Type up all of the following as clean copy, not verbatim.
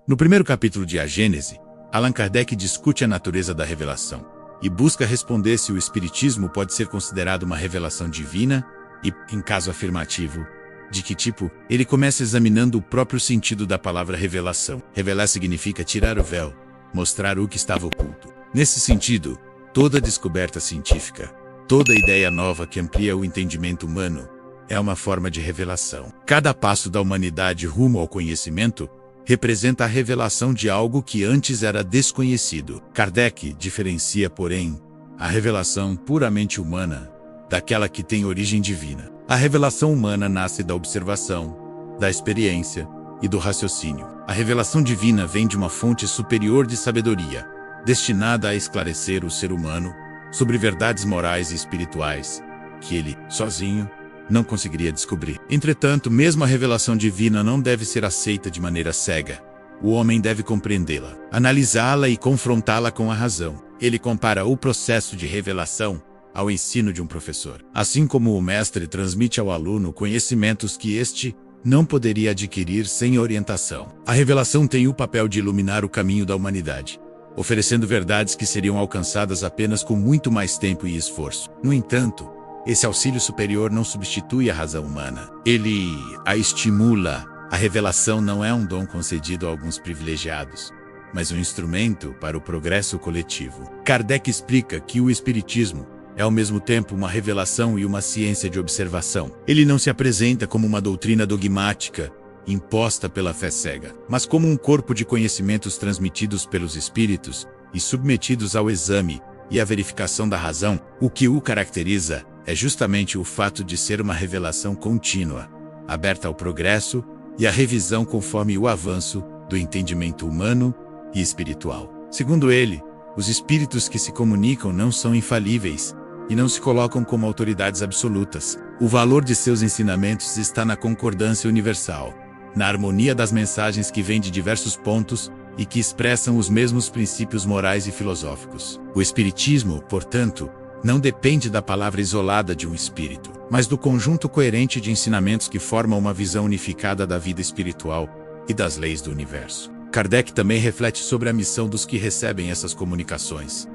No primeiro capítulo de A Gênese, Allan Kardec discute a natureza da revelação e busca responder se o Espiritismo pode ser considerado uma revelação divina e, em caso afirmativo, de que tipo. Ele começa examinando o próprio sentido da palavra revelação. Revelar significa tirar o véu, mostrar o que estava oculto. Nesse sentido, toda descoberta científica, toda ideia nova que amplia o entendimento humano, é uma forma de revelação. Cada passo da humanidade rumo ao conhecimento representa a revelação de algo que antes era desconhecido. Kardec diferencia, porém, a revelação puramente humana daquela que tem origem divina. A revelação humana nasce da observação, da experiência e do raciocínio. A revelação divina vem de uma fonte superior de sabedoria, destinada a esclarecer o ser humano sobre verdades morais e espirituais que ele, sozinho, não conseguiria descobrir. Entretanto, mesmo a revelação divina não deve ser aceita de maneira cega. O homem deve compreendê-la, analisá-la e confrontá-la com a razão. Ele compara o processo de revelação ao ensino de um professor. Assim como o mestre transmite ao aluno conhecimentos que este não poderia adquirir sem orientação. A revelação tem o papel de iluminar o caminho da humanidade, oferecendo verdades que seriam alcançadas apenas com muito mais tempo e esforço. No entanto, esse auxílio superior não substitui a razão humana. Ele a estimula. A revelação não é um dom concedido a alguns privilegiados, mas um instrumento para o progresso coletivo. Kardec explica que o Espiritismo é ao mesmo tempo uma revelação e uma ciência de observação. Ele não se apresenta como uma doutrina dogmática, imposta pela fé cega, mas como um corpo de conhecimentos transmitidos pelos espíritos e submetidos ao exame e à verificação da razão. O que o caracteriza é justamente o fato de ser uma revelação contínua, aberta ao progresso e à revisão conforme o avanço do entendimento humano e espiritual. Segundo ele, os espíritos que se comunicam não são infalíveis e não se colocam como autoridades absolutas. O valor de seus ensinamentos está na concordância universal, na harmonia das mensagens que vêm de diversos pontos e que expressam os mesmos princípios morais e filosóficos. O Espiritismo, portanto, não depende da palavra isolada de um espírito, mas do conjunto coerente de ensinamentos que formam uma visão unificada da vida espiritual e das leis do universo. Kardec também reflete sobre a missão dos que recebem essas comunicações.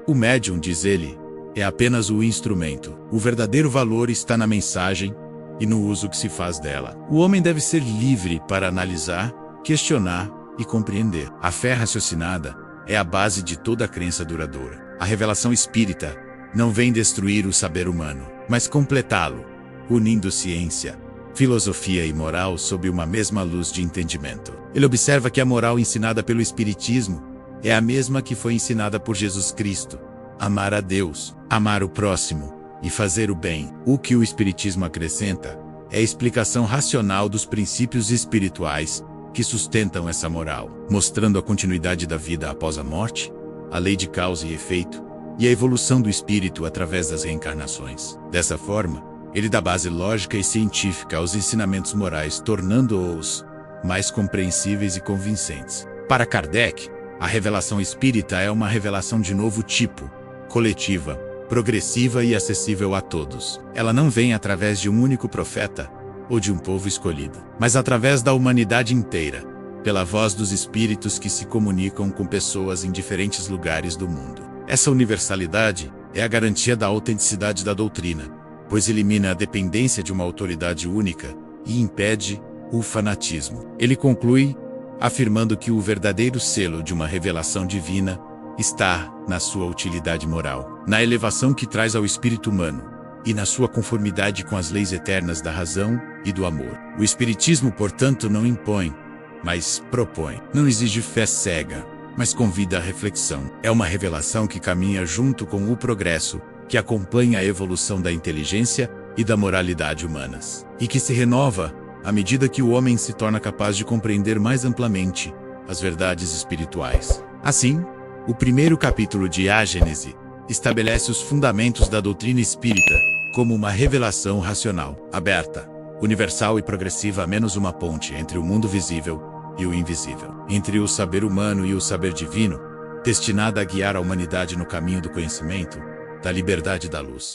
O médium, diz ele, é apenas o instrumento. O verdadeiro valor está na mensagem e no uso que se faz dela. O homem deve ser livre para analisar, questionar e compreender. A fé raciocinada é a base de toda a crença duradoura. A revelação espírita não vem destruir o saber humano, mas completá-lo, unindo ciência, filosofia e moral sob uma mesma luz de entendimento. Ele observa que a moral ensinada pelo Espiritismo é a mesma que foi ensinada por Jesus Cristo: amar a Deus, amar o próximo e fazer o bem. O que o Espiritismo acrescenta é a explicação racional dos princípios espirituais que sustentam essa moral, mostrando a continuidade da vida após a morte, a lei de causa e efeito, e a evolução do espírito através das reencarnações. Dessa forma, ele dá base lógica e científica aos ensinamentos morais, tornando-os mais compreensíveis e convincentes. Para Kardec, a revelação espírita é uma revelação de novo tipo, coletiva, progressiva e acessível a todos. Ela não vem através de um único profeta ou de um povo escolhido, mas através da humanidade inteira, pela voz dos espíritos que se comunicam com pessoas em diferentes lugares do mundo. Essa universalidade é a garantia da autenticidade da doutrina, pois elimina a dependência de uma autoridade única e impede o fanatismo. Ele conclui afirmando que o verdadeiro selo de uma revelação divina está na sua utilidade moral, na elevação que traz ao espírito humano e na sua conformidade com as leis eternas da razão e do amor. O Espiritismo, portanto, não impõe, mas propõe. Não exige fé cega, mas convida à reflexão. É uma revelação que caminha junto com o progresso, que acompanha a evolução da inteligência e da moralidade humanas, e que se renova à medida que o homem se torna capaz de compreender mais amplamente as verdades espirituais. Assim, o primeiro capítulo de A Gênese estabelece os fundamentos da doutrina espírita como uma revelação racional, aberta, universal e progressiva, menos uma ponte entre o mundo visível e o invisível, entre o saber humano e o saber divino, destinada a guiar a humanidade no caminho do conhecimento, da liberdade e da luz.